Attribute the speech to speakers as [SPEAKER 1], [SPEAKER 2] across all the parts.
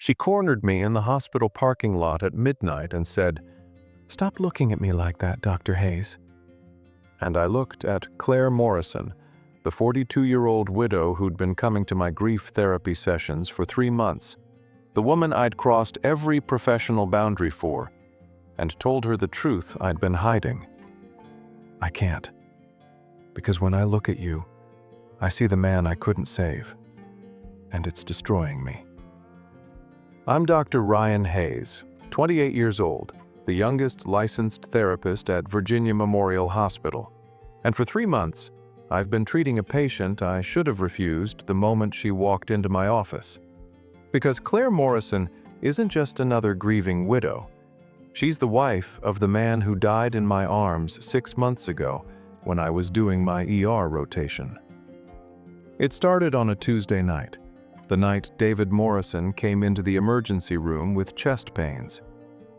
[SPEAKER 1] She cornered me in the hospital parking lot at midnight and said, "Stop looking at me like that, Dr. Hayes." And I looked at Claire Morrison, the 42-year-old widow who'd been coming to my grief therapy sessions for 3 months, the woman I'd crossed every professional boundary for, and told her the truth I'd been hiding. I can't. Because when I look at you, I see the man I couldn't save, and it's destroying me. I'm Dr. Ryan Hayes, 28 years old, the youngest licensed therapist at Virginia Memorial Hospital, and for 3 months, I've been treating a patient I should have refused the moment she walked into my office. Because Claire Morrison isn't just another grieving widow. She's the wife of the man who died in my arms 6 months ago when I was doing my ER rotation. It started on a Tuesday night, the night David Morrison came into the emergency room with chest pains,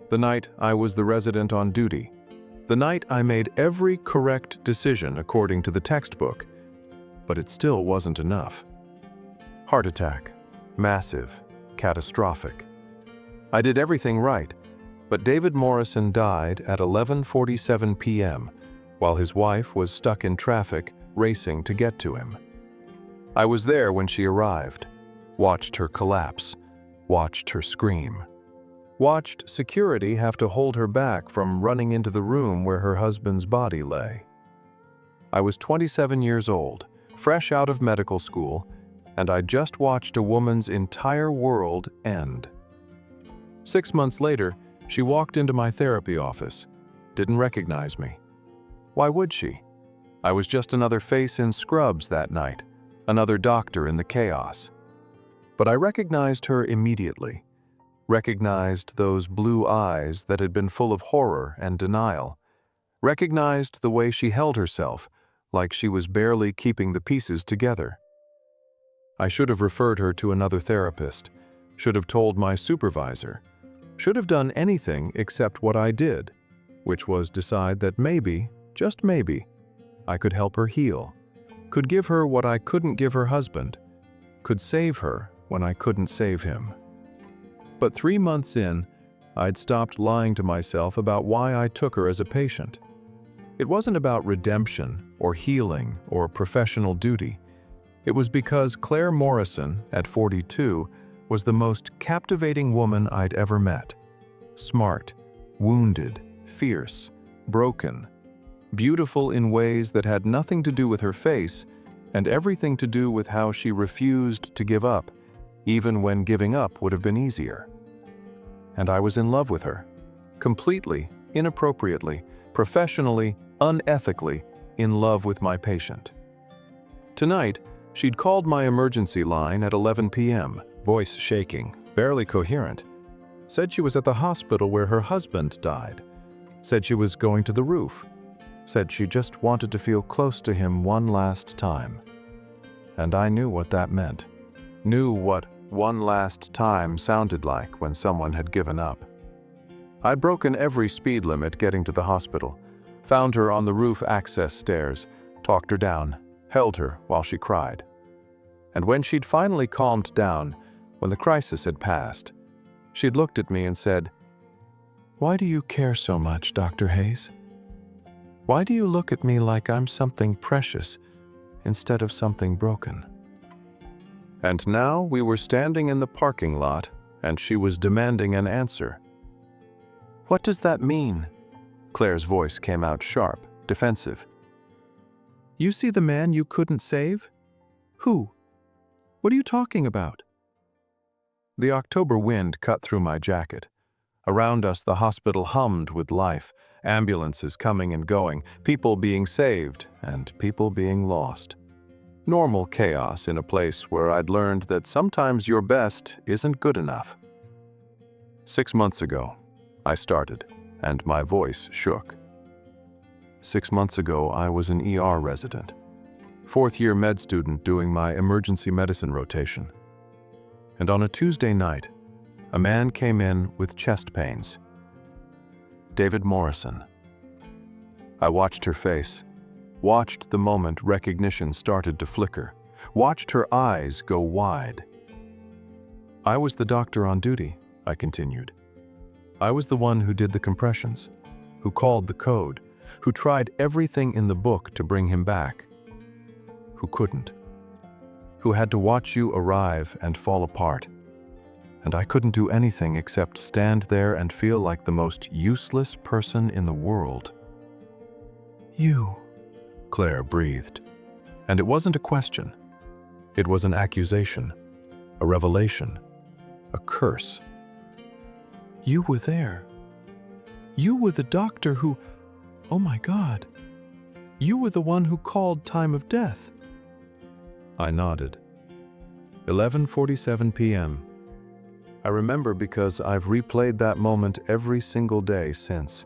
[SPEAKER 1] the night I was the resident on duty, the night I made every correct decision according to the textbook, but it still wasn't enough. Heart attack, massive, catastrophic. I did everything right, but David Morrison died at 11:47 p.m. while his wife was stuck in traffic racing to get to him. I was there when she arrived, watched her collapse, watched her scream, watched security have to hold her back from running into the room where her husband's body lay. I was 27 years old, fresh out of medical school, and I just watched a woman's entire world end. 6 months later, she walked into my therapy office, didn't recognize me. Why would she? I was just another face in scrubs that night, another doctor in the chaos. But I recognized her immediately, recognized those blue eyes that had been full of horror and denial, recognized the way she held herself, like she was barely keeping the pieces together. I should have referred her to another therapist, should have told my supervisor, should have done anything except what I did, which was decide that maybe, just maybe, I could help her heal, could give her what I couldn't give her husband, could save her when I couldn't save him. But 3 months in, I'd stopped lying to myself about why I took her as a patient. It wasn't about redemption or healing or professional duty. It was because Claire Morrison, at 42, was the most captivating woman I'd ever met. Smart, wounded, fierce, broken, beautiful in ways that had nothing to do with her face and everything to do with how she refused to give up, even when giving up would have been easier. And I was in love with her, completely, inappropriately, professionally, unethically, in love with my patient. Tonight, she'd called my emergency line at 11 p.m., voice shaking, barely coherent. Said she was at the hospital where her husband died. Said she was going to the roof. Said she just wanted to feel close to him one last time. And I knew what that meant. Knew what one last time sounded like when someone had given up. I'd broken every speed limit getting to the hospital, found her on the roof access stairs, talked her down, held her while she cried. And when she'd finally calmed down, when the crisis had passed, she'd looked at me and said, "Why do you care so much, Dr. Hayes? Why do you look at me like I'm something precious instead of something broken?" And now we were standing in the parking lot, and she was demanding an answer. "What does that mean?" Claire's voice came out sharp, defensive. "You see the man you couldn't save? Who? What are you talking about?" The October wind cut through my jacket. Around us, the hospital hummed with life, ambulances coming and going, people being saved and people being lost. Normal chaos in a place where I'd learned that sometimes your best isn't good enough. 6 months ago, I started, and my voice shook. 6 months ago, I was an ER resident, fourth-year med student doing my emergency medicine rotation. And on a Tuesday night, a man came in with chest pains. David Morrison. I watched her face, watched the moment recognition started to flicker, watched her eyes go wide. I was the doctor on duty, I continued. I was the one who did the compressions, who called the code, who tried everything in the book to bring him back, who couldn't, who had to watch you arrive and fall apart. And I couldn't do anything except stand there and feel like the most useless person in the world. You, Claire breathed. And it wasn't a question. It was an accusation, a revelation, a curse. You were there. You were the doctor who, oh my God, you were the one who called time of death. I nodded. 11:47 p.m. I remember because I've replayed that moment every single day since.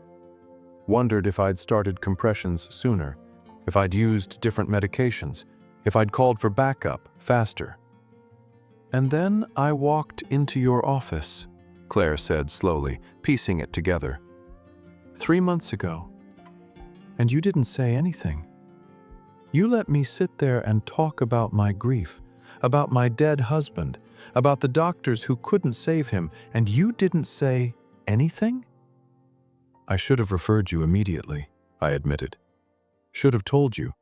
[SPEAKER 1] Wondered if I'd started compressions sooner, if I'd used different medications, if I'd called for backup faster. And then I walked into your office, Claire said slowly, piecing it together. 3 months ago. And you didn't say anything. You let me sit there and talk about my grief, about my dead husband, about the doctors who couldn't save him, and you didn't say anything? I should have referred you immediately, I admitted. Should have told you.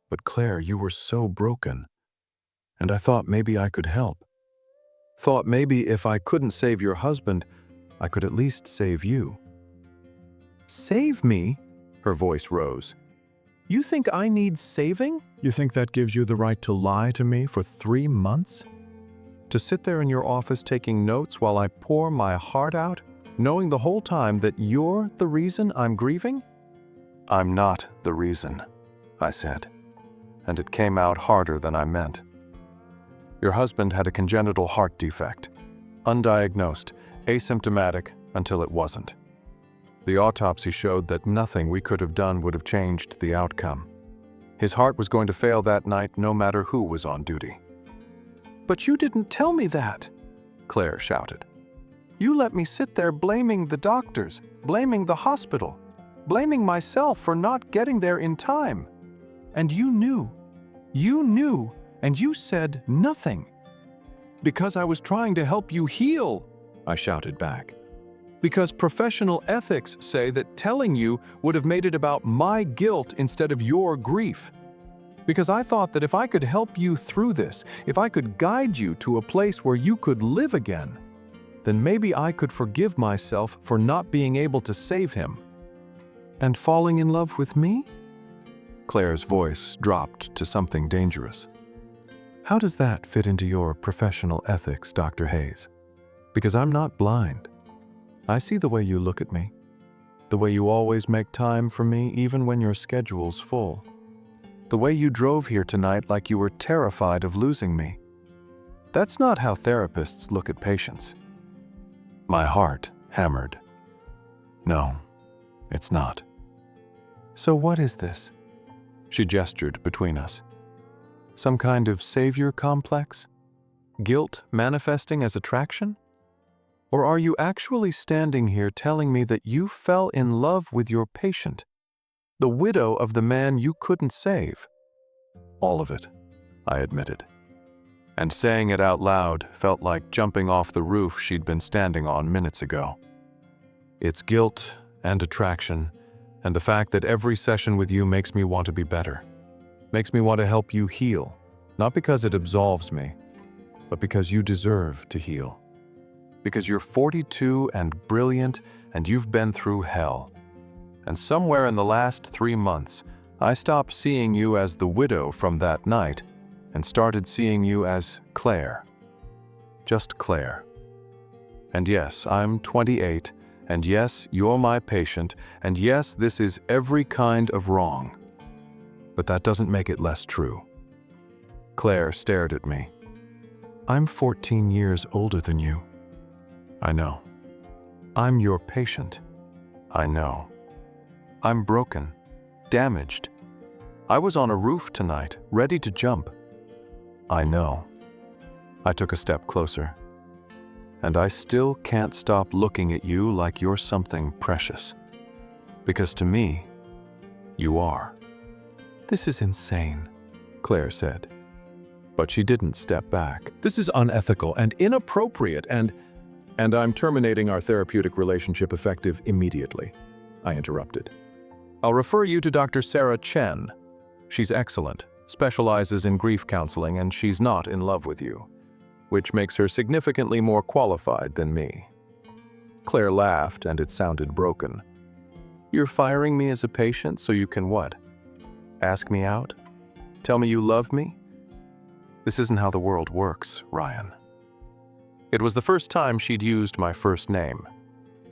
[SPEAKER 1] But Claire, you were so broken. And I thought maybe I could help. Thought maybe if I couldn't save your husband, I could at least save you. Save me? Her voice rose. You think I need saving? You think that gives you the right to lie to me for 3 months? To sit there in your office taking notes while I pour my heart out, knowing the whole time that you're the reason I'm grieving? I'm not the reason, I said, and it came out harder than I meant. Your husband had a congenital heart defect, undiagnosed, asymptomatic until it wasn't. The autopsy showed that nothing we could have done would have changed the outcome. His heart was going to fail that night no matter who was on duty. But you didn't tell me that, Claire shouted. You let me sit there blaming the doctors, blaming the hospital, blaming myself for not getting there in time. And you knew, and you said nothing. Because I was trying to help you heal, I shouted back. Because professional ethics say that telling you would have made it about my guilt instead of your grief. Because I thought that if I could help you through this, if I could guide you to a place where you could live again, then maybe I could forgive myself for not being able to save him. And falling in love with me? Claire's voice dropped to something dangerous. How does that fit into your professional ethics, Dr. Hayes? Because I'm not blind. I see the way you look at me, the way you always make time for me even when your schedule's full, the way you drove here tonight like you were terrified of losing me. That's not how therapists look at patients. My heart hammered. No, it's not. So what is this? She gestured between us. Some kind of savior complex? Guilt manifesting as attraction? Or are you actually standing here telling me that you fell in love with your patient, the widow of the man you couldn't save? All of it, I admitted. And saying it out loud felt like jumping off the roof she'd been standing on minutes ago. It's guilt and attraction, and the fact that every session with you makes me want to be better, makes me want to help you heal, not because it absolves me, but because you deserve to heal. Because you're 42 and brilliant, and you've been through hell. And somewhere in the last 3 months, I stopped seeing you as the widow from that night and started seeing you as Claire. Just Claire. And yes, I'm 28, and yes, you're my patient, and yes, this is every kind of wrong. But that doesn't make it less true. Claire stared at me. I'm 14 years older than you. I know. I'm your patient. I know. I'm broken, damaged. I was on a roof tonight, ready to jump. I know. I took a step closer. And I still can't stop looking at you like you're something precious. Because to me, you are. This is insane, Claire said. But she didn't step back. "This is unethical and inappropriate and I'm terminating our therapeutic relationship effective immediately," I interrupted. "I'll refer you to Dr. Sarah Chen. She's excellent, specializes in grief counseling, and she's not in love with you, which makes her significantly more qualified than me." Claire laughed, and it sounded broken. "You're firing me as a patient so you can what? Ask me out? Tell me you love me? This isn't how the world works, Ryan." It was the first time she'd used my first name.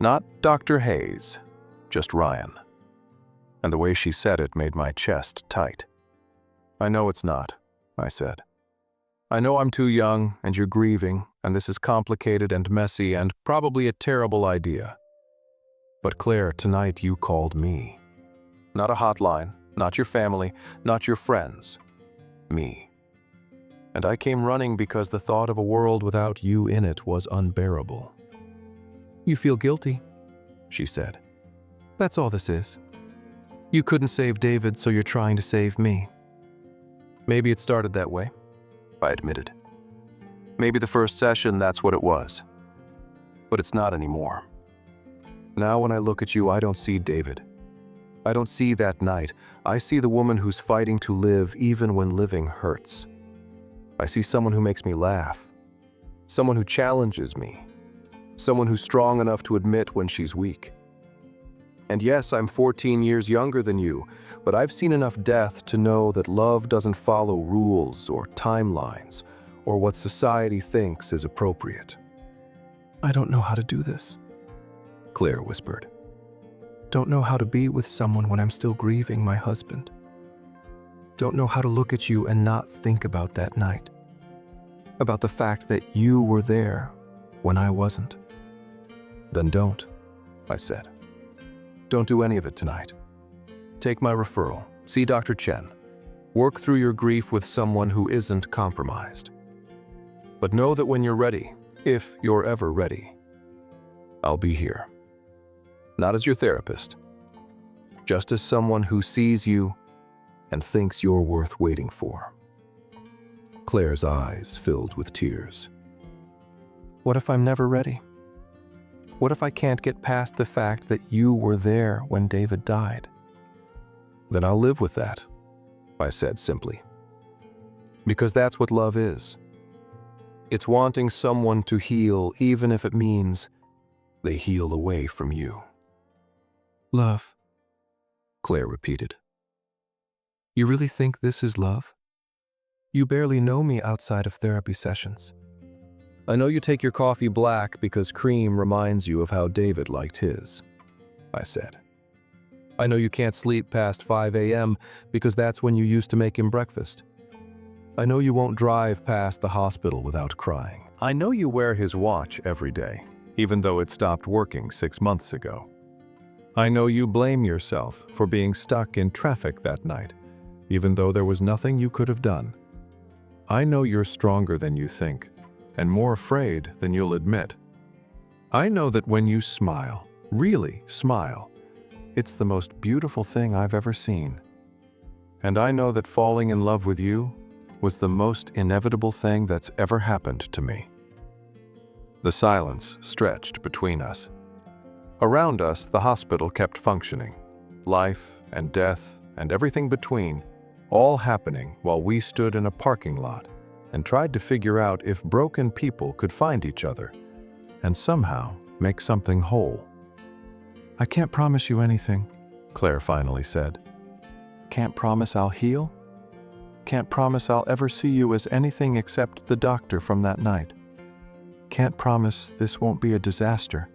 [SPEAKER 1] Not Dr. Hayes, just Ryan. And the way she said it made my chest tight. "I know it's not," I said. "I know I'm too young, and you're grieving, and this is complicated and messy and probably a terrible idea. But Claire, tonight you called me. Not a hotline, not your family, not your friends. Me. And I came running because the thought of a world without you in it was unbearable." "You feel guilty," she said. "That's all this is. You couldn't save David, so you're trying to save me." "Maybe it started that way," I admitted. "Maybe the first session, that's what it was. But it's not anymore. Now when I look at you, I don't see David. I don't see that night. I see the woman who's fighting to live even when living hurts. I see someone who makes me laugh, someone who challenges me, someone who's strong enough to admit when she's weak. And yes, I'm 14 years younger than you, but I've seen enough death to know that love doesn't follow rules or timelines or what society thinks is appropriate." "I don't know how to do this," Claire whispered. "Don't know how to be with someone when I'm still grieving my husband. Don't know how to look at you and not think about that night. About the fact that you were there when I wasn't." "Then don't," I said. "Don't do any of it tonight. Take my referral, see Dr. Chen. Work through your grief with someone who isn't compromised. But know that when you're ready, if you're ever ready, I'll be here. Not as your therapist, just as someone who sees you and thinks you're worth waiting for." Claire's eyes filled with tears. "What if I'm never ready? What if I can't get past the fact that you were there when David died?" "Then I'll live with that," I said simply. "Because that's what love is. It's wanting someone to heal even if it means they heal away from you." "Love," Claire repeated. "You really think this is love? You barely know me outside of therapy sessions. I know you take your coffee black because cream reminds you of how David liked his," I said. "I know you can't sleep past 5 a.m. because that's when you used to make him breakfast. I know you won't drive past the hospital without crying. I know you wear his watch every day, even though it stopped working 6 months ago. I know you blame yourself for being stuck in traffic that night, even though there was nothing you could have done. I know you're stronger than you think, and more afraid than you'll admit. I know that when you smile, really smile, it's the most beautiful thing I've ever seen. And I know that falling in love with you was the most inevitable thing that's ever happened to me." The silence stretched between us. Around us, the hospital kept functioning. Life and death and everything between, all happening while we stood in a parking lot and tried to figure out if broken people could find each other and somehow make something whole. "I can't promise you anything," Claire finally said. "Can't promise I'll heal? Can't promise I'll ever see you as anything except the doctor from that night. Can't promise this won't be a disaster."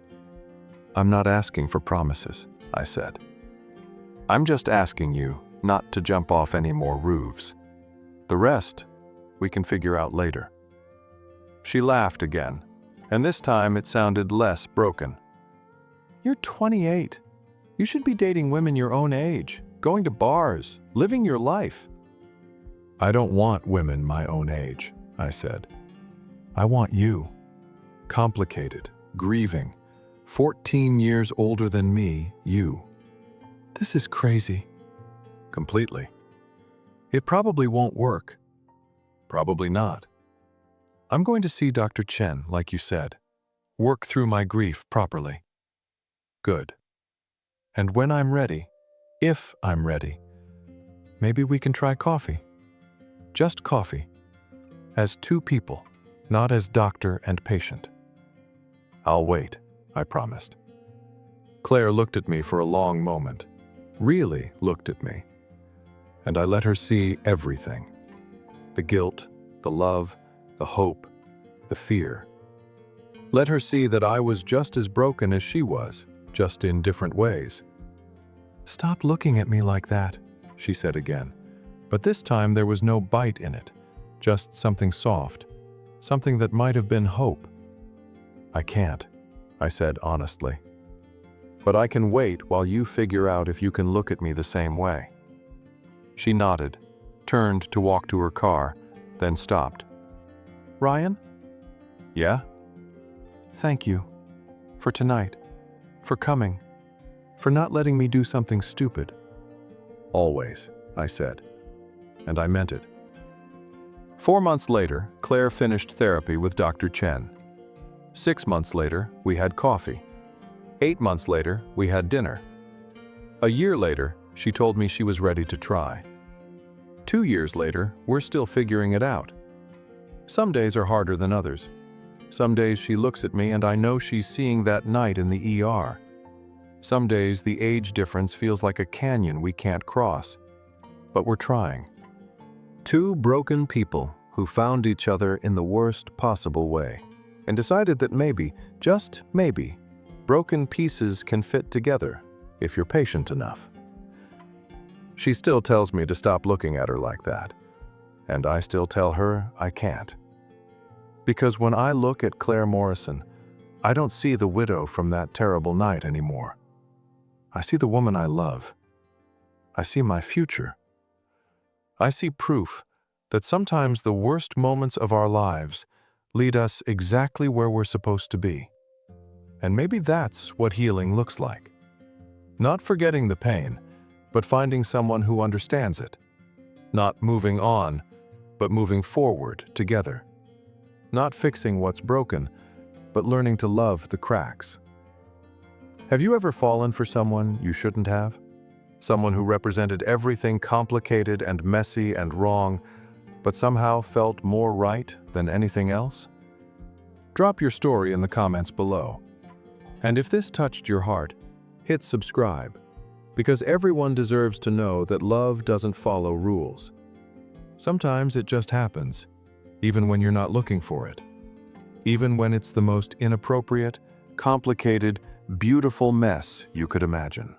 [SPEAKER 1] "I'm not asking for promises," I said. "I'm just asking you not to jump off any more roofs. The rest, we can figure out later." She laughed again, and this time it sounded less broken. "You're 28. You should be dating women your own age, going to bars, living your life." "I don't want women my own age," I said. "I want you. Complicated, grieving, 14 years older than me, you." "This is crazy." "Completely. It probably won't work. Probably not. I'm going to see Dr. Chen, like you said. Work through my grief properly. Good. And when I'm ready, if I'm ready, maybe we can try coffee. Just coffee. As two people, not as doctor and patient. I'll wait, I promised. Claire looked at me for a long moment, really looked at me, and I let her see everything. The guilt, the love, the hope, the fear. Let her see that I was just as broken as she was, just in different ways. "Stop looking at me like that," she said again, but this time there was no bite in it, just something soft, something that might have been hope. "I can't," I said honestly. "But I can wait while you figure out if you can look at me the same way." She nodded, turned to walk to her car, then stopped. "Ryan?" "Yeah?" "Thank you. For tonight. For coming. For not letting me do something stupid." "Always," I said. And I meant it. 4 months later, Claire finished therapy with Dr. Chen. 6 months later, we had coffee. 8 months later, we had dinner. A year later, she told me she was ready to try. 2 years later, we're still figuring it out. Some days are harder than others. Some days she looks at me and I know she's seeing that night in the ER. Some days the age difference feels like a canyon we can't cross. But we're trying. Two broken people who found each other in the worst possible way and decided that maybe, just maybe, broken pieces can fit together if you're patient enough. She still tells me to stop looking at her like that, and I still tell her I can't. Because when I look at Claire Morrison, I don't see the widow from that terrible night anymore. I see the woman I love. I see my future. I see proof that sometimes the worst moments of our lives lead us exactly where we're supposed to be. And maybe that's what healing looks like. Not forgetting the pain, but finding someone who understands it. Not moving on, but moving forward together. Not fixing what's broken, but learning to love the cracks. Have you ever fallen for someone you shouldn't have? Someone who represented everything complicated and messy and wrong, but somehow felt more right than anything else? Drop your story in the comments below. And if this touched your heart, hit subscribe, because everyone deserves to know that love doesn't follow rules. Sometimes it just happens, even when you're not looking for it. Even when it's the most inappropriate, complicated, beautiful mess you could imagine.